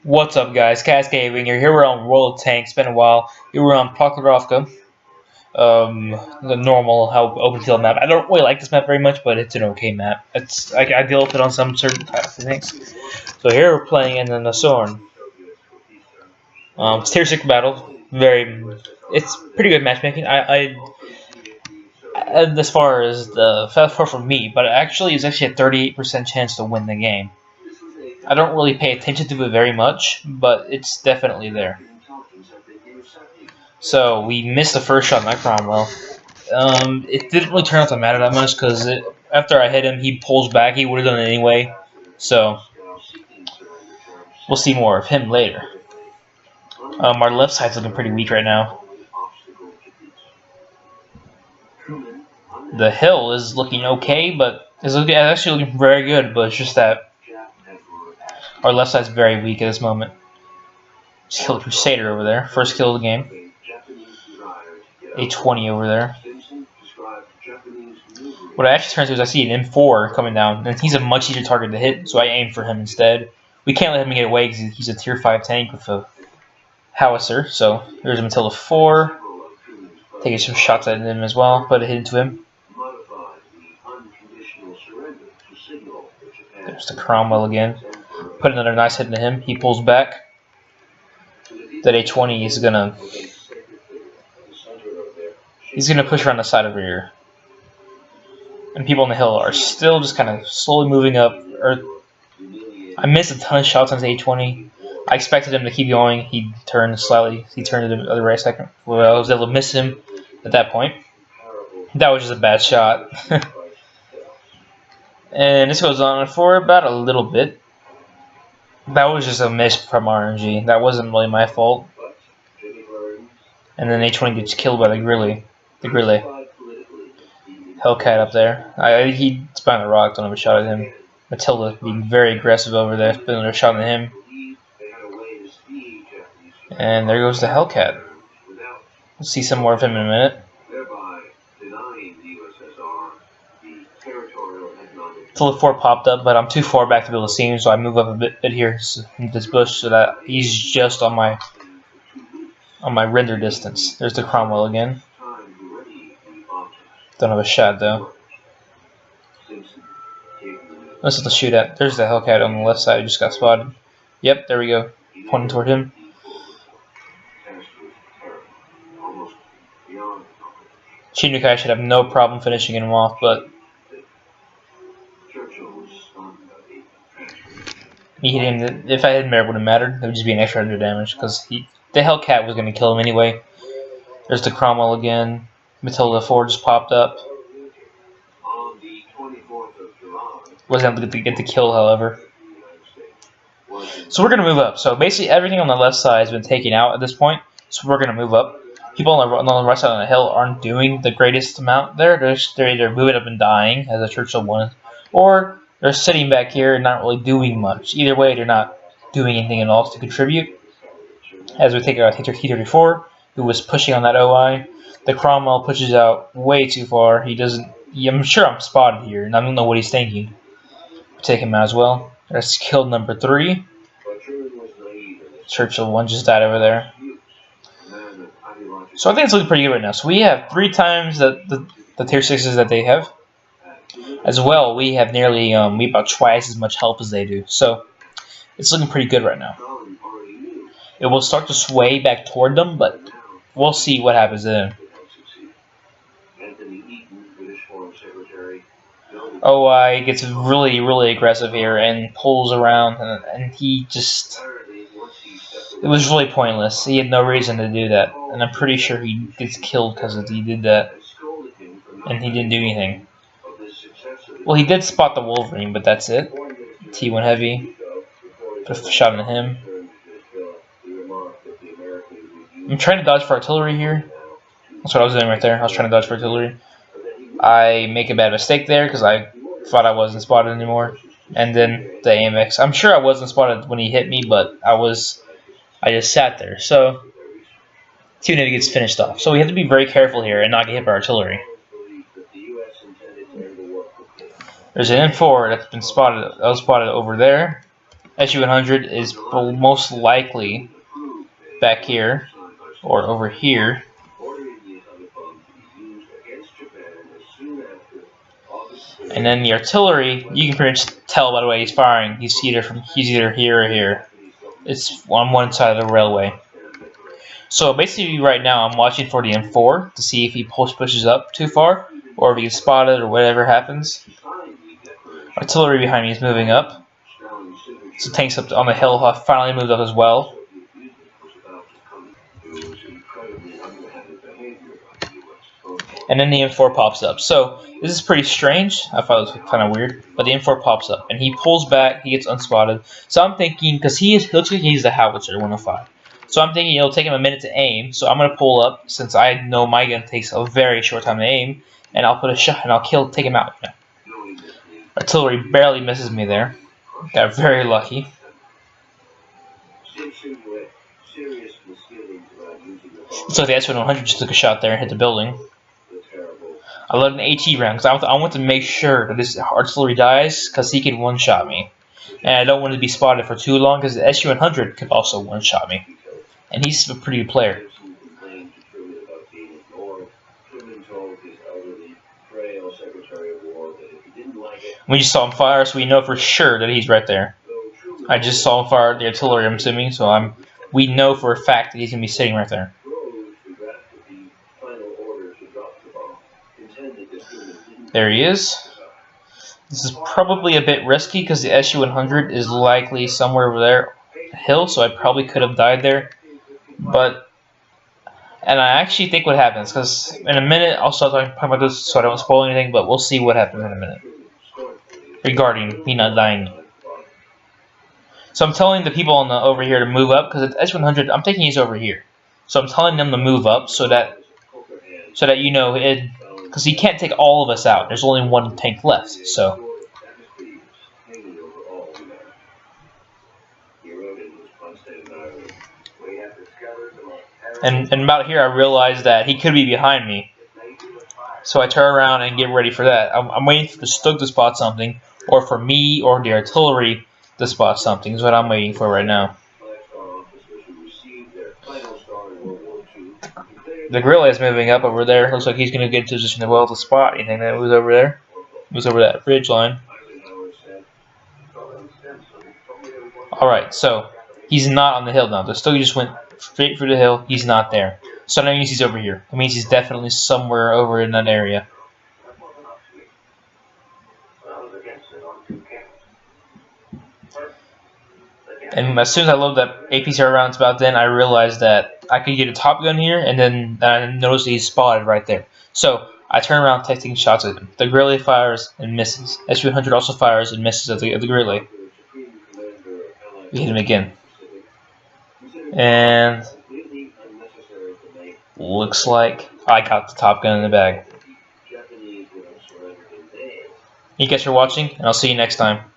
What's up, guys? Cascade Winger here. We're on World of Tanks. It's been a while. Here we're on Prokhorovka. The normal how open field map. I don't really like this map very much, but it's an okay map. I deal with it on some certain types of things. So here we're playing in the Nasorn. It's tier 6 battle. It's pretty good matchmaking. As far as the fast for me, but actually it's actually a 38% chance to win the game. I don't really pay attention to it very much, but it's definitely there. So we missed the first shot, not Cromwell. It didn't really turn out to matter that much because after I hit him, he pulls back. He would have done it anyway. So we'll see more of him later. Our left side's looking pretty weak right now. The hill is looking okay, but it's actually looking very good. But it's just that our left side's very weak at this moment. Just killed Crusader over there. First kill of the game. A20 over there. What I actually turn to is I see an M4 coming down, and he's a much easier target to hit, so I aim for him instead. We can't let him get away because he's a tier 5 tank with a howitzer, so there's a Matilda 4. Taking some shots at him as well, but a hit into him. There's the Cromwell again. Put another nice hit into him. He pulls back. That A20 is gonna... He's gonna push around the side over here. And people on the hill are still just kind of slowly moving up. I missed a ton of shots on his A20. I expected him to keep going. He turned slightly. He turned to the other right second. Well, I was able to miss him at that point. That was just a bad shot. And this goes on for about a little bit. That was just a miss from RNG. That wasn't really my fault. And then A20 gets killed by the Grilly. Hellcat up there. He spun the rock, don't have a shot at him. Matilda being very aggressive over there, spinning another shot at him. And there goes the Hellcat. We'll see some more of him in a minute. Matilda 4 popped up, but I'm too far back to be able to see him, so I move up a bit here in this bush so that he's just on my render distance. There's the Cromwell again. Don't have a shot though. Let's have to shoot at. There's the Hellcat on the left side who just got spotted. Yep, there we go. Pointing toward him. Chinukai should have no problem finishing him off, but he hit him. If I hit him there, it wouldn't matter. It would just be an extra 100 damage because the Hellcat was going to kill him anyway. There's the Cromwell again. Matilda 4 just popped up. Wasn't able to get the kill, however. So we're going to move up. So basically everything on the left side has been taken out at this point. So we're going to move up. People on the right side of the hill aren't doing the greatest amount there. They're either moving up and dying, as a Churchill one, or they're sitting back here and not really doing much. Either way, they're not doing anything else to contribute. As we take out T-34, who was pushing on that OI. The Cromwell pushes out way too far. He doesn't... I'm sure I'm spotted here, and I don't know what he's thinking. Take him out as well. That's kill number 3. Churchill 1 just died over there. So I think it's looking pretty good right now. So we have 3 times the tier 6s that they have. As well, we have nearly we about twice as much help as they do. So it's looking pretty good right now. It will start to sway back toward them, but we'll see what happens then. OI gets really, really aggressive here and pulls around, and he just... It was really pointless. He had no reason to do that, and I'm pretty sure he gets killed because he did that, and he didn't do anything. Well, he did spot the Wolverine, but that's it. T1 heavy. Put a shot into him. I'm trying to dodge for artillery here. That's what I was doing right there. I was trying to dodge for artillery. I make a bad mistake there because I thought I wasn't spotted anymore. And then the AMX. I'm sure I wasn't spotted when he hit me, but I just sat there. So T1 heavy gets finished off. So we have to be very careful here and not get hit by artillery. There's an M4 that's been spotted. That was spotted over there. SU-100 is most likely back here or over here. And then the artillery, you can pretty much tell by the way he's firing. He's either here or here. It's on one side of the railway. So basically right now I'm watching for the M4 to see if he pushes up too far or if he gets spotted or whatever happens. Artillery behind me is moving up. So tanks up on the hill have finally moved up as well. And then the M4 pops up. So this is pretty strange. I thought it was kind of weird, but the M4 pops up and he pulls back. He gets unspotted. So I'm thinking, because he looks like he's the howitzer 105. So I'm thinking it'll take him a minute to aim. So I'm gonna pull up since I know my gun takes a very short time to aim, and I'll put a shot and I'll take him out. Artillery barely misses me there. Got very lucky. So the S-100 just took a shot there and hit the building. I loaded an AT round because I want to make sure that this artillery dies because he can one-shot me. And I don't want to be spotted for too long because the SU-100 could also one-shot me. And he's a pretty good player. We just saw him fire, so we know for sure that he's right there. I just saw him fire the artillery, I'm assuming, so we know for a fact that he's going to be sitting right there. There he is. This is probably a bit risky because the SU-100 is likely somewhere over there, the hill, so I probably could have died there. And I actually think what happens, because in a minute I'll start talking about this so I don't spoil anything, but we'll see what happens in a minute regarding me not dying. So I'm telling the people over here to move up because the S-100, I'm thinking he's over here. So I'm telling them to move up so that you know it. Because he can't take all of us out. There's only one tank left, so. And about here, I realized that he could be behind me. So I turn around and get ready for that. I'm waiting for the Stug to spot something, or for me or the artillery to spot something. Is what I'm waiting for right now. The guerrilla is moving up over there. Looks like he's going to get into position as well to spot anything that was over there. It was over that ridge line. Alright, so he's not on the hill now. The Stug just went straight through the hill. He's not there. So that means he's over here. It means he's definitely somewhere over in that area. And as soon as I load that APCR rounds about then, I realized that I could get a top gun here, and then I noticed he's spotted right there. So I turn around taking shots at him. The guerrilla fires and misses. SU-100 also fires and misses at the guerrilla. We hit him again. And looks like I got the top gun in the bag. Thank you guys for watching, and I'll see you next time.